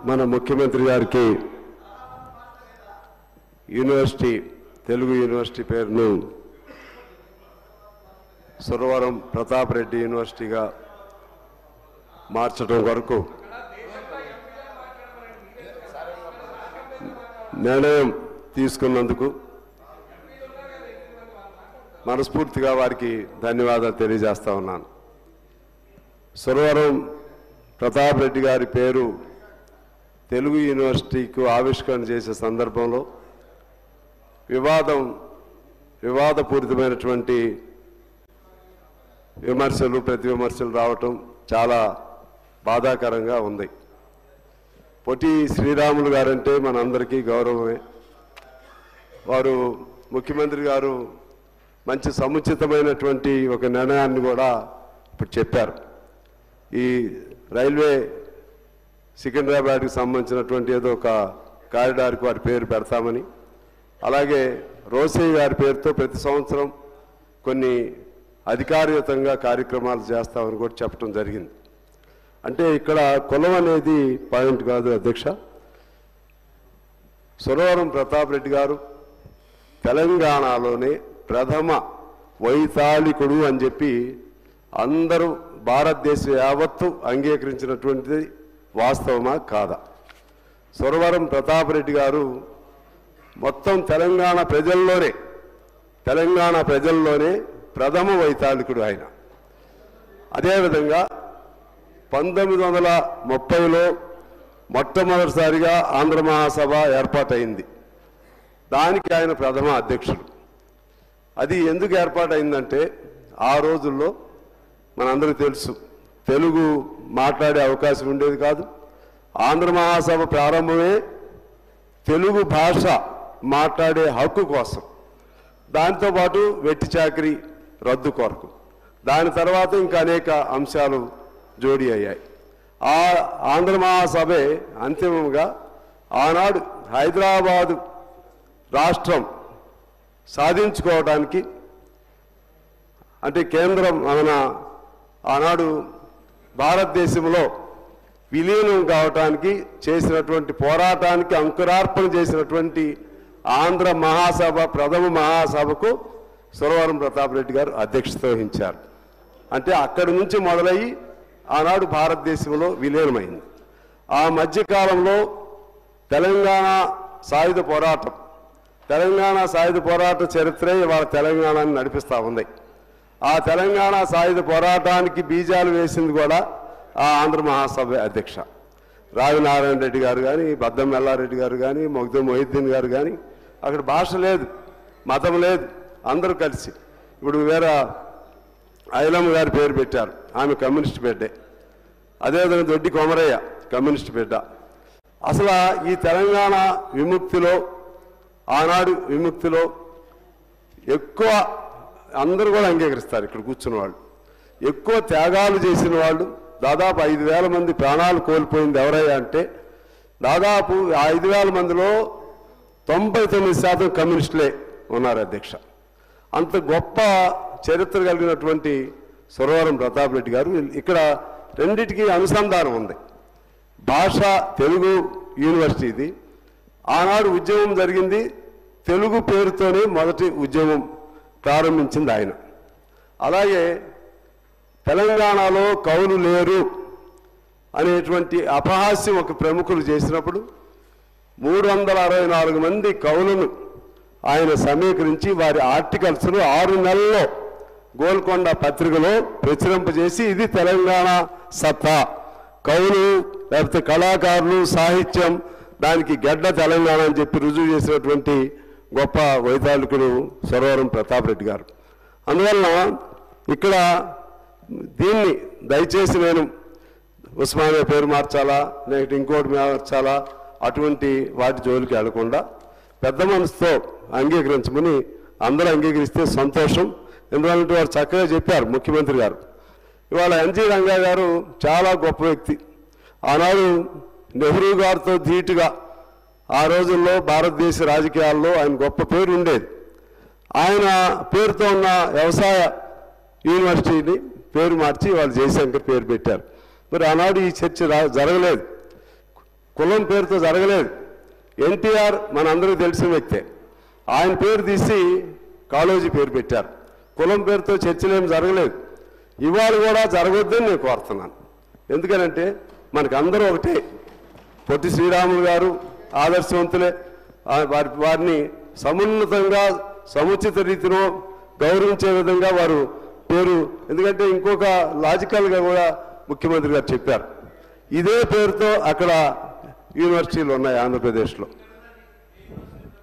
మన ముఖ్యమంత్రి గారికి యూనివర్సిటీ తెలుగు యూనివర్సిటీ పేరును సురవరం ప్రతాప్ రెడ్డి యూనివర్సిటీగా మార్చడం వరకు నిర్ణయం తీసుకున్నందుకు మనస్ఫూర్తిగా వారికి ధన్యవాదాలు తెలియజేస్తా ఉన్నాను. సురవరం ప్రతాప్ రెడ్డి గారి పేరు తెలుగు యూనివర్సిటీకి ఆవిష్కరణ చేసే సందర్భంలో వివాదపూరితమైనటువంటి విమర్శలు ప్రతి విమర్శలు రావటం చాలా బాధాకరంగా ఉంది. పొట్టి శ్రీరాములు గారంటే మనందరికీ గౌరవమే. వారు ముఖ్యమంత్రి గారు మంచి సముచితమైనటువంటి ఒక నిర్ణయాన్ని కూడా ఇప్పుడు చెప్పారు. ఈ రైల్వే సికింద్రాబాద్కి సంబంధించినటువంటి ఏదో ఒక కారిడార్కి వారి పేరు పెడతామని, అలాగే రోసయ్య గారి పేరుతో ప్రతి సంవత్సరం కొన్ని అధికారయుతంగా కార్యక్రమాలు చేస్తామని కూడా చెప్పడం జరిగింది. అంటే ఇక్కడ కులం అనేది పాయింట్ కాదు అధ్యక్ష. సురవరం ప్రతాప్ రెడ్డి గారు తెలంగాణలోనే ప్రథమ వైతాళికుడు అని చెప్పి అందరూ భారతదేశం యావత్తు అంగీకరించినటువంటిది వాస్తవమా కాదా? సురవరం ప్రతాప్ రెడ్డి గారు మొత్తం తెలంగాణ ప్రజల్లోనే ప్రథమ వైతాళికుడు ఆయన. అదేవిధంగా 1930లో మొట్టమొదటిసారిగా ఆంధ్ర మహాసభ ఏర్పాటైంది. దానికి ఆయన ప్రథమ అధ్యక్షుడు. అది ఎందుకు ఏర్పాటైందంటే ఆ రోజుల్లో మనందరికీ తెలుసు, తెలుగు మాట్లాడే అవకాశం ఉండేది కాదు. ఆంధ్ర మహాసభ ప్రారంభమే తెలుగు భాష మాట్లాడే హక్కు కోసం, దాంతోపాటు వెట్టి చాకరీ రద్దు కొరకు, దాని తర్వాత ఇంకా అనేక అంశాలు జోడీ అయ్యాయి. ఆ ఆంధ్ర మహాసభే అంతిమంగా ఆనాడు హైదరాబాదు రాష్ట్రం సాధించుకోవడానికి, అంటే కేంద్రం మన ఆనాడు భారతదేశంలో విలీనం కావటానికి చేసినటువంటి పోరాటానికి అంకురార్పణ చేసినటువంటి ఆంధ్ర మహాసభ ప్రథమ మహాసభకు సురవరం ప్రతాప్ రెడ్డి గారు అధ్యక్షత వహించారు. అంటే అక్కడి నుంచి మొదలయ్యి ఆనాడు భారతదేశంలో విలీనమైంది. ఆ మధ్యకాలంలో తెలంగాణ సాయుధ పోరాట చరిత్రే ఇవాళ తెలంగాణని నడిపిస్తూ ఉంది. ఆ తెలంగాణ సాయుధ పోరాటానికి బీజాలు వేసింది కూడా ఆ ఆంధ్ర మహాసభ అధ్యక్ష రావినారాయణ రెడ్డి గారు కానీ, బద్దం ఎల్లారెడ్డి గారు కానీ, మొగ్దుం మొహిద్దీన్ గారు కానీ, అక్కడ భాష లేదు, మతం లేదు, అందరూ కలిసి. ఇప్పుడు వేరే ఐలమ్మ గారి పేరు పెట్టారు, ఆమె కమ్యూనిస్ట్ బిడ్డే. అదేవిధంగా దొడ్డి కొమరయ్య కమ్యూనిస్ట్ బిడ్డ. అసలు ఈ తెలంగాణ విముక్తిలో, ఆనాడు విముక్తిలో ఎక్కువ అందరూ కూడా అంగీకరిస్తారు ఇక్కడ కూర్చున్న వాళ్ళు. ఎక్కువ త్యాగాలు చేసిన వాళ్ళు దాదాపు 5,000 మంది ప్రాణాలు కోల్పోయింది ఎవరయ్యా అంటే, దాదాపు 5,000 మందిలో 99% కమ్యూనిస్టులే ఉన్నారు అధ్యక్ష. అంత గొప్ప చరిత్ర కలిగినటువంటి సురవరం ప్రతాప్ రెడ్డి గారు. ఇక్కడ రెండిటికి అనుసంధానం ఉంది. భాష తెలుగు యూనివర్సిటీది. ఆనాడు ఉద్యమం జరిగింది తెలుగు పేరుతోనే, మొదటి ఉద్యమం ప్రారంభించింది ఆయన. అలాగే తెలంగాణలో కవులు లేరు అనేటువంటి అపహాస్యం ఒక ప్రముఖులు చేసినప్పుడు 364 మంది కవులను ఆయన సమీకరించి వారి ఆర్టికల్స్ను 6 నెలల్లో గోల్కొండ పత్రికలో ప్రచురింపజేసి, ఇది తెలంగాణ సత్తా, కవులు లేకపోతే కళాకారులు, సాహిత్యం, దానికి గడ్డ తెలంగాణ అని చెప్పి రుజువు చేసినటువంటి గొప్ప వైతాళికుడు సురవరం ప్రతాప్ రెడ్డి గారు. అందువలన ఇక్కడ దీన్ని దయచేసి నేను ఉస్మానియా పేరు మార్చాలా, లేకపోతే ఇంకోటి మార్చాలా, అటువంటి వాటి జోలికి వెళ్లకుండా పెద్ద మనసుతో అంగీకరించమని అందరూ అంగీకరిస్తే సంతోషం. ఎందుకంటే వారు చక్కగా చెప్పారు ముఖ్యమంత్రి గారు. ఇవాళ ఎన్జీ రంగా గారు చాలా గొప్ప వ్యక్తి. ఆనాడు నెహ్రూ గారితో ధీటుగా ఆ రోజుల్లో భారతదేశ రాజకీయాల్లో ఆయన గొప్ప పేరు ఉండేది. ఆయన పేరుతో ఉన్న వ్యవసాయ యూనివర్సిటీని పేరు మార్చి వాళ్ళు జయశంకర్ పేరు పెట్టారు. మరి ఆనాడు ఈ చర్చ జరగలేదు. కులం పేరుతో జరగలేదు. ఎన్టీఆర్ మన అందరికీ తెలిసిన వ్యక్తే. ఆయన పేరు తీసి కాళోజీ పేరు పెట్టారు. కులం పేరుతో చర్చలేం జరగలేదు. ఇవాళ కూడా జరగొద్దని నేను కోరుతున్నాను. ఎందుకనంటే మనకు అందరూ ఒకటే. పొట్టి శ్రీరాములు గారు ఆదర్శవంతులే. వారిని సమున్నతంగా సముచిత రీతిలో గౌరవించే విధంగా వారు పేరు, ఎందుకంటే ఇంకొక లాజికల్గా కూడా ముఖ్యమంత్రి గారు చెప్పారు, ఇదే పేరుతో అక్కడ యూనివర్సిటీలు ఉన్నాయి ఆంధ్రప్రదేశ్లో.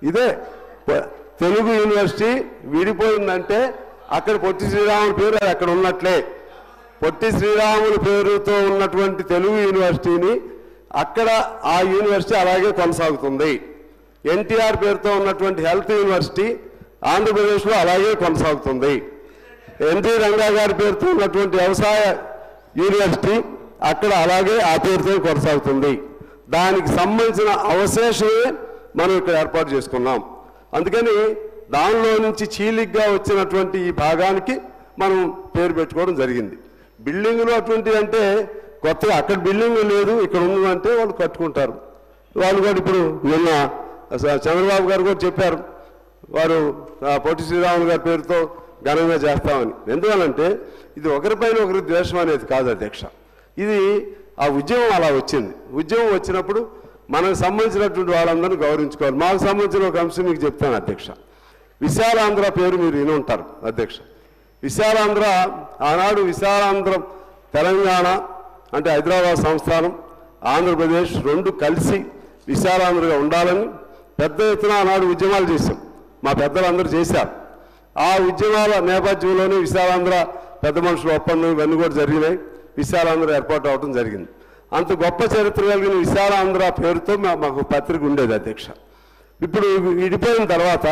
ఇదే తెలుగు యూనివర్సిటీ విడిపోయిందంటే అక్కడ పొట్టి శ్రీరాముల పేరు అక్కడ ఉన్నట్లే. పొట్టి శ్రీరాముల పేరుతో ఉన్నటువంటి తెలుగు యూనివర్సిటీని అక్కడ ఆ యూనివర్సిటీ అలాగే కొనసాగుతుంది. ఎన్టీఆర్ పేరుతో ఉన్నటువంటి హెల్త్ యూనివర్సిటీ ఆంధ్రప్రదేశ్లో అలాగే కొనసాగుతుంది. ఎన్టీ రంగా గారి పేరుతో ఉన్నటువంటి వ్యవసాయ యూనివర్సిటీ అక్కడ అలాగే ఆ పేరుతో కొనసాగుతుంది. దానికి సంబంధించిన అవశేషమే మనం ఇక్కడ ఏర్పాటు చేసుకున్నాం. అందుకని దానిలో నుంచి చీలిగ్గా వచ్చినటువంటి ఈ భాగానికి మనం పేరు పెట్టుకోవడం జరిగింది. బిల్డింగులు అటువంటివి అంటే కొత్తగా అక్కడ బిల్డింగ్ లేదు, ఇక్కడ ఉందంటే వాళ్ళు కట్టుకుంటారు. వాళ్ళు కూడా ఇప్పుడు నిన్న చంద్రబాబు గారు కూడా చెప్పారు, వారు పొట్టి శ్రీరాములు గారి పేరుతో ఘనంగా చేస్తామని. ఎందువల్లంటే ఇది ఒకరిపైన ఒకరి ద్వేషం అనేది కాదు అధ్యక్ష. ఇది ఆ ఉద్యమం అలా వచ్చింది. ఉద్యమం వచ్చినప్పుడు మనకు సంబంధించినటువంటి వాళ్ళందరినీ గౌరవించుకోవాలి. మాకు సంబంధించిన ఒక అంశం మీకు చెప్తాను అధ్యక్ష. విశాలాంధ్ర పేరు మీరు విని ఉంటారు అధ్యక్ష. విశాలాంధ్ర ఆనాడు విశాలాంధ్రం తెలంగాణ అంటే హైదరాబాద్ సంస్థానం ఆంధ్రప్రదేశ్ రెండు కలిసి విశాలాంధ్రగా ఉండాలని పెద్ద ఎత్తున ఆనాడు ఉద్యమాలు చేశాం. మా పెద్దలందరూ చేశారు. ఆ ఉద్యమాల నేపథ్యంలోనే విశాలాంధ్ర పెద్ద మనుషుల ఒప్పందం ఇవన్నీ కూడా జరిగినాయి. విశాలాంధ్ర ఏర్పాటు అవడం జరిగింది. అంత గొప్ప చరిత్ర కలిగిన విశాలాంధ్ర పేరుతో మాకు పత్రిక ఉండేది అధ్యక్ష. ఇప్పుడు విడిపోయిన తర్వాత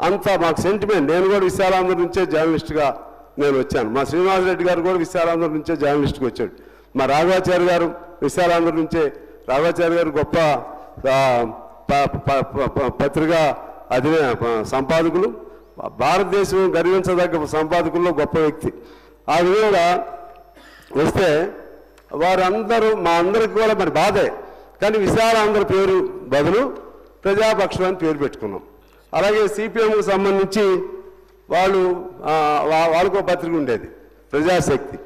అంత మాకు సెంటిమెంట్. నేను కూడా విశాలాంధ్ర నుంచే జర్నలిస్ట్గా నేను వచ్చాను. మా శ్రీనివాసరెడ్డి గారు కూడా విశాలాంధ్ర నుంచే జర్నలిస్ట్గా వచ్చాడు. మా రాఘవాచార్య గారు విశాలాంధ్ర నుంచే. రాఘవాచార్య గారు గొప్ప పత్రికా సంపాదకులు, భారతదేశం గర్వించదగ్గ సంపాదకుల్లో గొప్ప వ్యక్తి. ఆ విధంగా వస్తే వారందరూ మా అందరికి కూడా మరి బాధే. కానీ విశాలాంధ్ర పేరు బదులు ప్రజాపక్షం అని పేరు పెట్టుకున్నాం. అలాగే సిపిఎంకు సంబంధించి వాళ్ళకు పత్రిక ఉండేది ప్రజాశక్తి,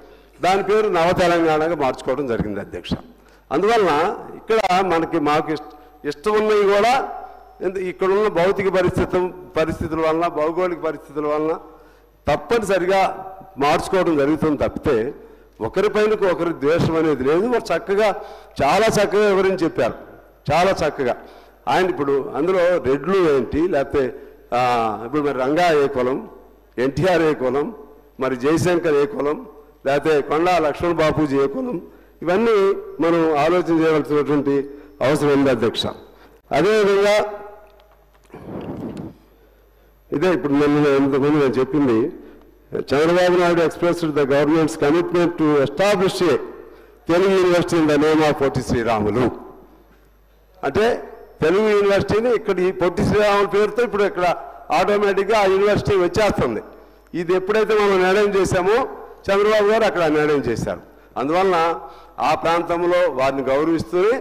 దాని పేరు నవ తెలంగాణగా మార్చుకోవడం జరిగింది అధ్యక్ష. అందువలన ఇక్కడ మాకు ఇష్టం ఉన్నవి కూడా ఇక్కడున్న భౌతిక పరిస్థితుల వలన భౌగోళిక పరిస్థితుల వలన తప్పనిసరిగా మార్చుకోవడం జరుగుతుంది తప్పితే ఒకరిపైన ఒకరి ద్వేషం అనేది లేదు. వారు చక్కగా చాలా చక్కగా వివరించి చెప్పారు, చాలా చక్కగా. ఆయన ఇప్పుడు అందులో రెడ్లు ఏంటి, లేకపోతే ఇప్పుడు మరి రంగా ఏ కులం, ఎన్టీఆర్ ఏ కులం, మరి జయశంకర్ ఏ కులం, లేకపోతే కొండా లక్ష్మణ్ బాపూజీ ఏ కులం, ఇవన్నీ మనం ఆలోచన చేయవలసినటువంటి అవసరం ఉంది అధ్యక్ష. అదేవిధంగా ఇదే ఇప్పుడు ఇంతకుముందు నేను చెప్పింది, Chandrababu Naidu expressed the government's commitment to establish a Telugu university in the name of Potti Sriramulu. అంటే తెలుగు యూనివర్సిటీని ఇక్కడ ఈ పొట్టి శ్రీరాముల పేరుతో ఇప్పుడు ఇక్కడ ఆటోమేటిక్గా ఆ యూనివర్సిటీ వచ్చేస్తుంది. ఇది ఎప్పుడైతే మనం నిర్ణయం చేశామో చంద్రబాబు గారు అక్కడ నిర్ణయం చేశారు. అందువలన ఆ ప్రాంతంలో వారిని గౌరవిస్తూనే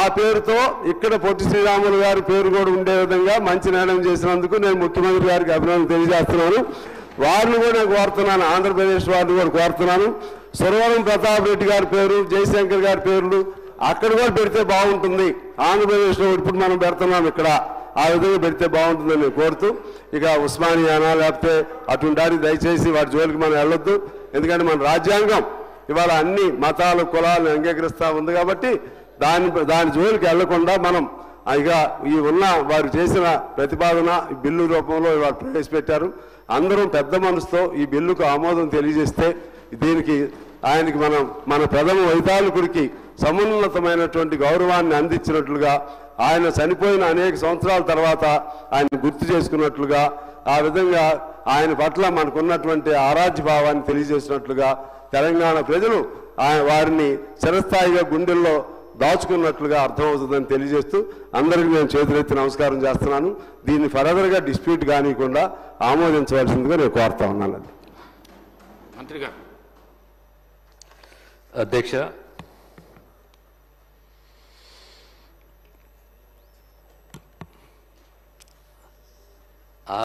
ఆ పేరుతో ఇక్కడ పొట్టి శ్రీరాములు గారి పేరు కూడా ఉండే విధంగా మంచి నిర్ణయం చేసినందుకు నేను ముఖ్యమంత్రి గారికి అభినందన తెలియజేస్తున్నాను. వారిని కూడా నేను కోరుతున్నాను, ఆంధ్రప్రదేశ్ వారిని కూడా కోరుతున్నాను. సురవరం ప్రతాప్ రెడ్డి గారి పేరు, జయశంకర్ గారి పేర్లు అక్కడ కూడా పెడితే బాగుంటుంది. ఆంధ్రప్రదేశ్లో ఇప్పుడు మనం పెడుతున్నాం ఇక్కడ, ఆ విధంగా పెడితే బాగుంటుందని నేను కోరుతూ, ఇక ఉస్మానియానా లేకపోతే అటువంటి దయచేసి వాటి జోలికి మనం వెళ్ళొద్దు. ఎందుకంటే మన రాజ్యాంగం ఇవాళ అన్ని మతాలు కులాలను అంగీకరిస్తూ ఉంది కాబట్టి దాని జోలికి వెళ్లకుండా మనం ఇక ఈ ఉన్న వారు చేసిన ప్రతిపాదన బిల్లు రూపంలో ఇవాళ ప్రవేశపెట్టారు. అందరం పెద్ద మనసుతో ఈ బిల్లుకు ఆమోదం తెలియజేస్తే దీనికి ఆయనకి మన ప్రథమ వైతాళికుడికి సమున్నతమైనటువంటి గౌరవాన్ని అందించినట్లుగా, ఆయన చనిపోయిన అనేక సంవత్సరాల తర్వాత ఆయన గుర్తు చేసుకున్నట్లుగా, ఆ విధంగా ఆయన పట్ల మనకున్నటువంటి ఆరాధ్య భావాన్ని తెలియజేసినట్లుగా తెలంగాణ ప్రజలు వారిని చిరస్థాయిగా గుండెల్లో దాచుకున్నట్లుగా అర్థమవుతుందని తెలియజేస్తూ అందరికీ నేను చేతులెత్తి నమస్కారం చేస్తున్నాను. దీన్ని ఫర్దర్గా డిస్ప్యూట్ కానివ్వకుండా ఆమోదించవలసిందిగా నేను కోరుతా ఉన్నాను. మంత్రి గారు. అధ్యక్ష,